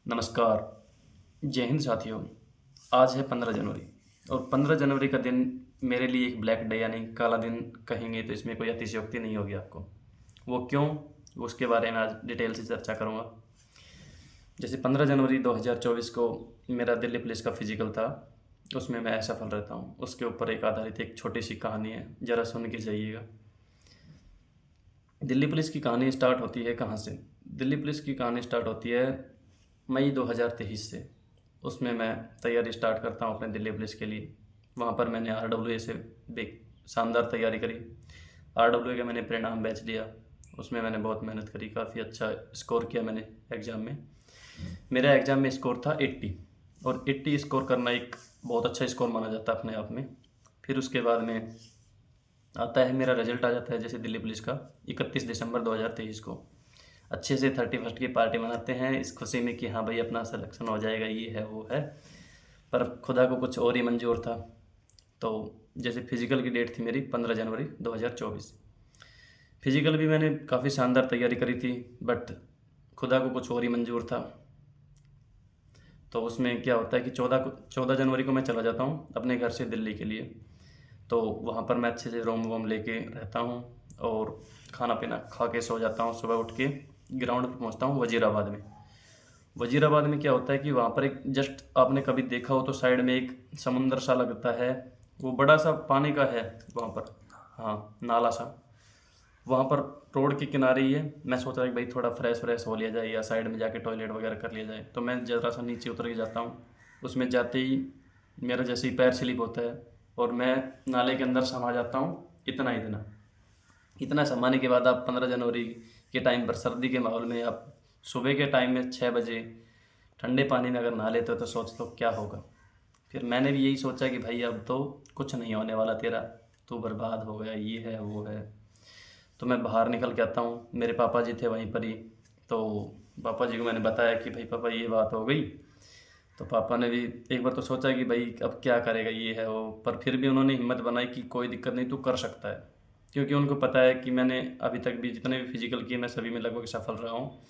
नमस्कार। जय हिंद साथियों। आज है 15 जनवरी और 15 जनवरी का दिन मेरे लिए एक ब्लैक डे यानी काला दिन कहेंगे तो इसमें कोई अतिशयोक्ति नहीं होगी आपको। वो क्यों, उसके बारे में आज डिटेल से चर्चा करूँगा। जैसे 15 जनवरी 2024 को मेरा दिल्ली पुलिस का फिजिकल था, उसमें मैं असफल रहता हूँ। उसके ऊपर एक आधारित एक छोटी सी कहानी है, ज़रा सुन के जाइएगा। दिल्ली पुलिस की कहानी स्टार्ट होती है कहाँ से? दिल्ली पुलिस की कहानी स्टार्ट होती है मई 2023 से। उसमें मैं तैयारी स्टार्ट करता हूँ अपने दिल्ली पुलिस के लिए। वहाँ पर मैंने RWA से शानदार तैयारी करी। RWA का मैंने परिणाम बैच लिया, उसमें मैंने बहुत मेहनत करी, काफ़ी अच्छा स्कोर किया मैंने एग्ज़ाम में। मेरा एग्ज़ाम में स्कोर था 80 और 80 स्कोर करना एक बहुत अच्छा स्कोर माना जाता है अपने आप में। फिर उसके बाद में आता है, मेरा रिजल्ट आ जाता है जैसे दिल्ली पुलिस का 31 दिसंबर 2023 को। अच्छे से 31 की पार्टी मनाते हैं इस खुशी में कि हाँ भाई अपना सिलेक्शन हो जाएगा, ये है वो है। पर खुदा को कुछ और ही मंजूर था। तो जैसे फिजिकल की डेट थी मेरी 15 जनवरी 2024। फिजिकल भी मैंने काफ़ी शानदार तैयारी करी थी, बट खुदा को कुछ और ही मंजूर था। तो उसमें क्या होता है कि 14 जनवरी को मैं चला जाता हूँ अपने घर से दिल्ली के लिए। तो वहाँ पर मैं अच्छे से रूम वूम लेके रहता हूँ और खाना पीना खा के सो जाता हूँ। सुबह उठ के ग्राउंड पर पहुँचता हूँ वजीराबाद में। वजीराबाद में क्या होता है कि वहाँ पर एक जस्ट आपने कभी देखा हो तो साइड में एक समुंदर सा लगता है, वो बड़ा सा पानी का है वहाँ पर, हाँ नाला सा। वहाँ पर रोड के किनारे ही है। मैं सोच रहा कि भाई थोड़ा फ्रेश हो लिया जाए या साइड में जाके टॉयलेट वगैरह कर लिया जाए। तो मैं ज़रा सा नीचे उतर के जाता हूँ। उसमें जाते ही मेरा जैसे ही पैर स्लिप होता है और मैं नाले के अंदर समा जाता हूँ। इतना समाने के बाद आप 15 जनवरी के टाइम पर सर्दी के माहौल में आप सुबह के टाइम में 6 बजे ठंडे पानी में अगर नहा लेते हो तो सोच लो क्या होगा। फिर मैंने भी यही सोचा कि भाई अब तो कुछ नहीं होने वाला तेरा, तू बर्बाद हो गया, ये है वो है। तो मैं बाहर निकल के आता हूँ। मेरे पापा जी थे वहीं पर ही। तो पापा जी को मैंने बताया कि भाई पापा ये बात हो गई। तो पापा ने भी एक बार तो सोचा कि भाई अब क्या करेगा, ये है वो, पर फिर भी उन्होंने हिम्मत बनाई कि कोई दिक्कत नहीं, तू कर सकता है। क्योंकि उनको पता है कि मैंने अभी तक भी जितने भी फिजिकल किए मैं सभी में लगभग सफल रहा हूँ।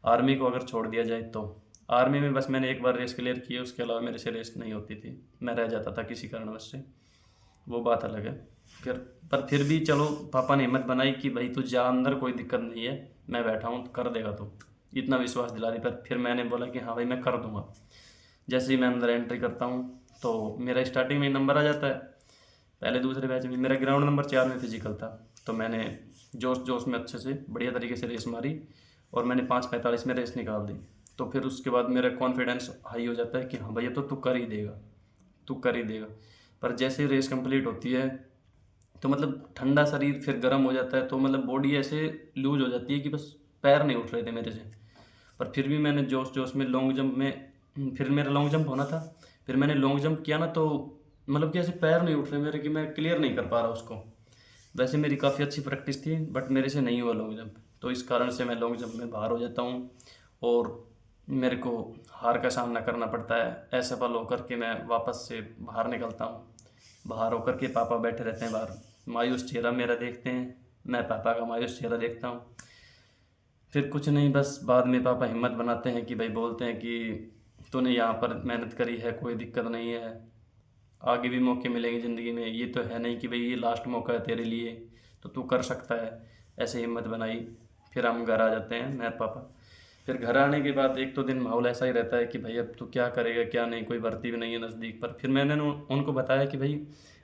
आर्मी को अगर छोड़ दिया जाए तो आर्मी में बस मैंने एक बार रेस क्लियर की है, उसके अलावा मेरे से रेस नहीं होती थी, मैं रह जाता था किसी कारणवश से, वो बात अलग है। फिर पर फिर भी चलो पापा ने हिम्मत बनाई कि भाई तू जा अंदर, कोई दिक्कत नहीं है, मैं बैठा हूँ, कर देगा तू, इतना विश्वास दिला दी। पर फिर मैंने बोला कि हाँ भाई मैं कर दूँगा। जैसे ही मैं अंदर एंट्री करता हूँ तो मेरा स्टार्टिंग में नंबर आ जाता है। पहले दूसरे बैच में मेरा ग्राउंड नंबर 4 में फिजिकल था। तो मैंने जोश जोश में अच्छे से बढ़िया तरीके से रेस मारी और मैंने 5:45 में रेस निकाल दी। तो फिर उसके बाद मेरा कॉन्फिडेंस हाई हो जाता है कि हाँ भैया तो तू कर ही देगा, तू कर ही देगा। पर जैसे ही रेस कंप्लीट होती है तो मतलब ठंडा शरीर फिर गर्म हो जाता है, तो मतलब बॉडी ऐसे लूज हो जाती है कि बस पैर नहीं उठ रहे थे मेरे से। पर फिर भी मैंने जोश जोश में लॉन्ग जंप में, फिर मेरा लॉन्ग जंप होना था। फिर मैंने लॉन्ग जंप किया ना, तो मतलब कि ऐसे पैर नहीं उठ रहे मेरे कि मैं क्लियर नहीं कर पा रहा उसको। वैसे मेरी काफ़ी अच्छी प्रैक्टिस थी बट मेरे से नहीं हुआ लॉन्ग जंप, तो इस कारण से मैं लॉन्ग जंप में बाहर हो जाता हूँ और मेरे को हार का सामना करना पड़ता है। असफल होकर के मैं वापस से बाहर निकलता हूँ। बाहर होकर के पापा बैठे रहते हैं बाहर, मायूस चेहरा मेरा देखते हैं, मैं पापा का मायूस चेहरा देखता हूँ। फिर कुछ नहीं, बस बाद में पापा हिम्मत बनाते हैं कि भाई बोलते हैं कि तूने यहाँ पर मेहनत करी है, कोई दिक्कत नहीं है, आगे भी मौके मिलेंगे ज़िंदगी में, ये तो है नहीं कि भाई ये लास्ट मौका है तेरे लिए, तो तू कर सकता है। ऐसे हिम्मत बनाई। फिर हम घर आ जाते हैं मैं पापा। फिर घर आने के बाद एक तो दिन माहौल ऐसा ही रहता है कि भाई अब तू क्या करेगा क्या नहीं, कोई भर्ती भी नहीं है नज़दीक। पर फिर मैंने उनको बताया कि भाई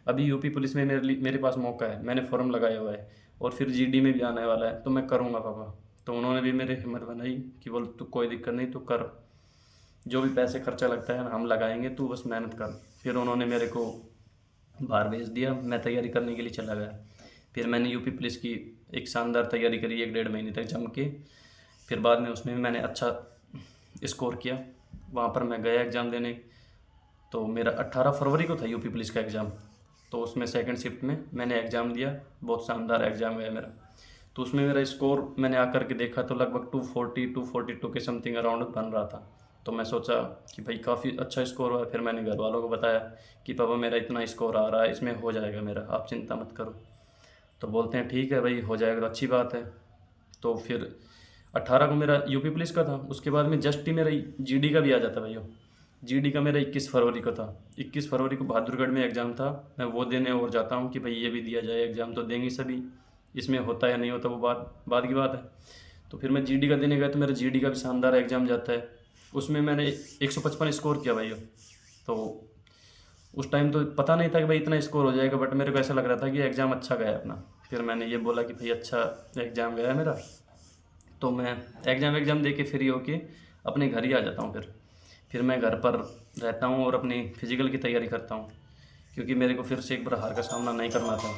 अभी यूपी पुलिस में मेरे पास मौका है, मैंने फॉर्म लगाया हुआ है और फिर जीडी में भी आने वाला है, तो मैं करूँगा पापा। तो उन्होंने भी मेरी हिम्मत बनाई कि बोल तू कोई दिक्कत नहीं, तू कर, जो भी पैसे खर्चा लगता है हम लगाएंगे, तू बस मेहनत कर। फिर उन्होंने मेरे को बाहर भेज दिया, मैं तैयारी करने के लिए चला गया। फिर मैंने यूपी पुलिस की एक शानदार तैयारी करी 1 डेढ़ महीने तक जम के। फिर बाद में उसमें भी मैंने अच्छा स्कोर किया। वहाँ पर मैं गया एग्ज़ाम देने। तो मेरा 18 फरवरी को था यूपी पुलिस का एग्ज़ाम। तो उसमें सेकंड शिफ्ट में मैंने एग्ज़ाम दिया, बहुत शानदार एग्ज़ाम गया मेरा। तो उसमें मेरा स्कोर मैंने आकर के देखा तो लगभग 240 242 के समथिंग अराउंड बन रहा था। तो मैं सोचा कि भाई काफ़ी अच्छा स्कोर हुआ है। फिर मैंने घर वालों को बताया कि पापा मेरा इतना स्कोर आ रहा है, इसमें हो जाएगा मेरा, आप चिंता मत करो। तो बोलते हैं ठीक है भाई हो जाएगा तो अच्छी बात है। तो फिर 18 को मेरा यूपी पुलिस का था, उसके बाद में जस्ट ही मेरा जीडी का भी आ जाता भैया। जीडी का मेरा 21 फरवरी को था। 21 फरवरी को बहादुरगढ़ में एग्ज़ाम था, मैं वो देने और जाता हूँ कि भाई ये भी दिया जाए, एग्ज़ाम तो देंगे सभी, इसमें होता या नहीं होता वो बात की बात है। तो फिर मैं जीडी का देने गया, तो मेरा जीडी का भी शानदार एग्ज़ाम जाता है। उसमें मैंने 155 स्कोर किया भाई। तो उस टाइम तो पता नहीं था कि भाई इतना स्कोर हो जाएगा, बट मेरे को ऐसा लग रहा था कि एग्ज़ाम अच्छा गया अपना। फिर मैंने ये बोला कि भाई अच्छा एग्ज़ाम गया है मेरा, तो मैं एग्ज़ाम दे के फ्री होके अपने घर ही आ जाता हूँ। फिर मैं घर पर रहता हूँ और अपनी फ़िज़िकल की तैयारी करता हूँ, क्योंकि मेरे को फिर से एक बार हार का सामना नहीं करना था।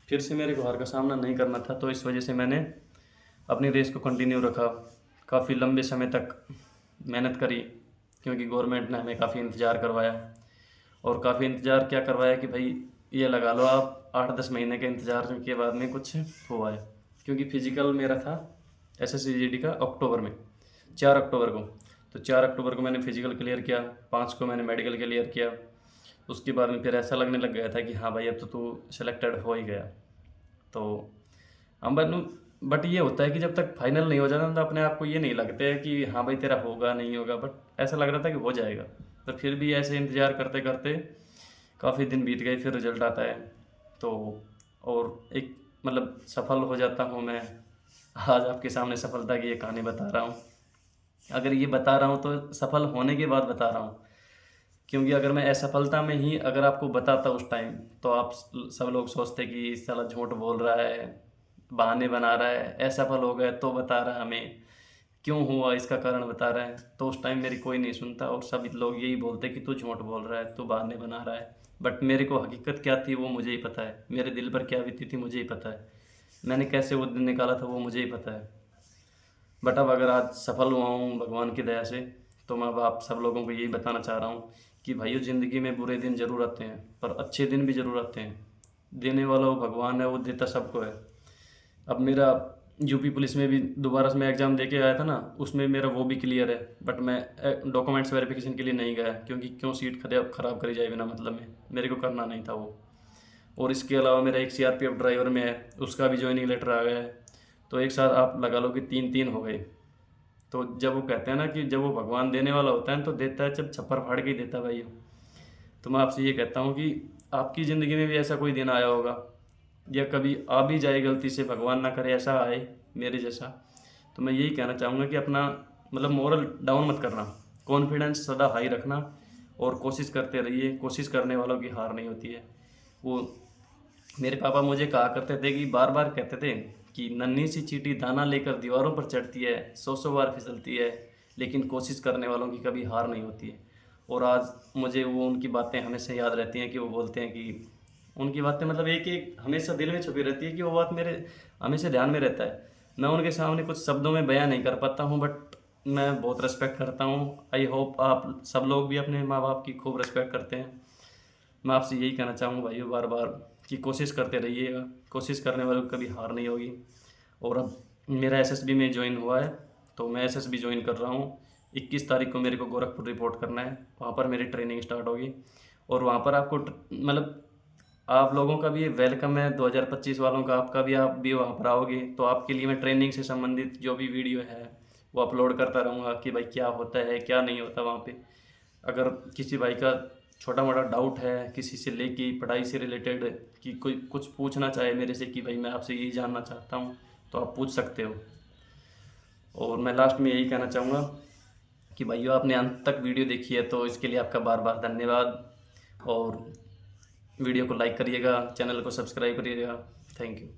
फिर से मेरे को हार का सामना नहीं करना था, तो इस वजह से मैंने अपनी रेस को कंटिन्यू रखा। काफ़ी लंबे समय तक मेहनत करी, क्योंकि गवर्नमेंट ने हमें काफ़ी इंतज़ार करवाया। और काफ़ी इंतज़ार क्या करवाया कि भाई ये लगा लो आप 8-10 महीने के इंतज़ार के बाद में कुछ हुआ है। क्योंकि फ़िज़िकल मेरा था SSC-GD का अक्टूबर में, 4 अक्टूबर को। तो 4 अक्टूबर को मैंने फ़िज़िकल क्लियर किया, 5 को मैंने मेडिकल क्लियर किया। उसके बाद में फिर ऐसा लगने लग गया था कि हाँ भाई अब तो तू सेलेक्टेड हो ही गया। तो हम बट ये होता है कि जब तक फाइनल नहीं हो जाता तो अपने आप को ये नहीं लगता है कि हाँ भाई तेरा होगा नहीं होगा, बट ऐसा लग रहा था कि हो जाएगा। तो फिर भी ऐसे इंतज़ार करते करते काफ़ी दिन बीत गए, फिर रिज़ल्ट आता है तो और एक मतलब सफल हो जाता हूँ मैं। आज आपके सामने सफलता की ये कहानी बता रहा हूँ। अगर ये बता रहा हूँ तो सफल होने के बाद बता रहा हूँ, क्योंकि अगर मैं असफलता में ही अगर आपको बताता उस टाइम, तो आप सब लोग सोचते कि साला झूठ बोल रहा है, बहाने बना रहा है, असफल हो गए तो बता रहा है हमें, क्यों हुआ इसका कारण बता रहा है। तो उस टाइम मेरी कोई नहीं सुनता और सभी लोग यही बोलते कि तू झूठ बोल रहा है, तू बहाने बना रहा है। बट मेरे को हकीकत क्या थी वो मुझे ही पता है, मेरे दिल पर क्या बीती थी मुझे ही पता है, मैंने कैसे वो दिन निकाला था वो मुझे ही पता है। बट अब अगर आज सफल हुआ हूँ भगवान की दया से, तो मैं अब आप सब लोगों को यही बताना चाह रहा हूँ कि भाइयों ज़िंदगी में बुरे दिन ज़रूर आते हैं, पर अच्छे दिन भी ज़रूर आते हैं। देने वाला वो भगवान है, वो देता सबको है। अब मेरा यूपी पुलिस में भी दोबारा से मैं एग्ज़ाम दे के आया था ना, उसमें मेरा वो भी क्लियर है, बट मैं डॉक्यूमेंट्स वेरिफिकेशन के लिए नहीं गया, क्योंकि क्यों सीट ख़राब करी जाए बिना मतलब में, मेरे को करना नहीं था वो। और इसके अलावा मेरा एक CRPF ड्राइवर में है, उसका भी ज्वाइनिंग लेटर आ गया है। तो एक साथ आप लगा लो कि 3 हो गए। तो जब वो कहते हैं ना कि जब वो भगवान देने वाला होता है तो देता है, जब छप्पर फाड़ के ही देता है भाई। तो मैं आपसे ये कहता हूँ कि आपकी ज़िंदगी में भी ऐसा कोई दिन आया होगा, या कभी आ भी जाए गलती से, भगवान ना करे ऐसा आए मेरे जैसा। तो मैं यही कहना चाहूँगा कि अपना मतलब मोरल डाउन मत करना, कॉन्फिडेंस सदा हाई रखना और कोशिश करते रहिए। कोशिश करने वालों की हार नहीं होती है। वो मेरे पापा मुझे कहा करते थे कि बार बार कहते थे कि नन्ही सी चींटी दाना लेकर दीवारों पर चढ़ती है, 100 बार फिसलती है, लेकिन कोशिश करने वालों की कभी हार नहीं होती है। और आज मुझे वो उनकी बातें हमेशा याद रहती हैं कि वो बोलते हैं कि उनकी बातें मतलब एक एक हमेशा दिल में छुपी रहती है, कि वो बात मेरे हमेशा ध्यान में रहता है। मैं उनके सामने कुछ शब्दों में बयां नहीं कर पाता हूँ, बट मैं बहुत रिस्पेक्ट करता हूँ। आई होप आप सब लोग भी अपने माँ बाप की खूब रिस्पेक्ट करते हैं। मैं आपसे यही कहना चाहूँगा भाइयों बार बार कि कोशिश करते रहिएगा, कोशिश करने वालों को कभी हार नहीं होगी। और अब मेरा SSB में ज्वाइन हुआ है, तो मैं SSB ज्वाइन कर रहा हूँ। 21 तारीख को मेरे को गोरखपुर रिपोर्ट करना है, वहाँ पर मेरी ट्रेनिंग स्टार्ट होगी। और वहाँ पर आपको मतलब आप लोगों का भी वेलकम है, 2025 वालों का आपका भी, आप भी वहाँ पर आओगे तो आपके लिए मैं ट्रेनिंग से संबंधित जो भी वीडियो है वो अपलोड करता रहूँगा कि भाई क्या होता है क्या नहीं होता वहाँ पे। अगर किसी भाई का छोटा मोटा डाउट है किसी से लेके पढ़ाई से रिलेटेड, कि कोई कुछ पूछना चाहे मेरे से कि भाई मैं आपसे यही जानना चाहता हूँ, तो आप पूछ सकते हो। और मैं लास्ट में यही कहना चाहूँगा कि भाइयों आपने अंत तक वीडियो देखी है तो इसके लिए आपका बार बार धन्यवाद। और वीडियो को लाइक करिएगा, चैनल को सब्सक्राइब करिएगा। Thank you.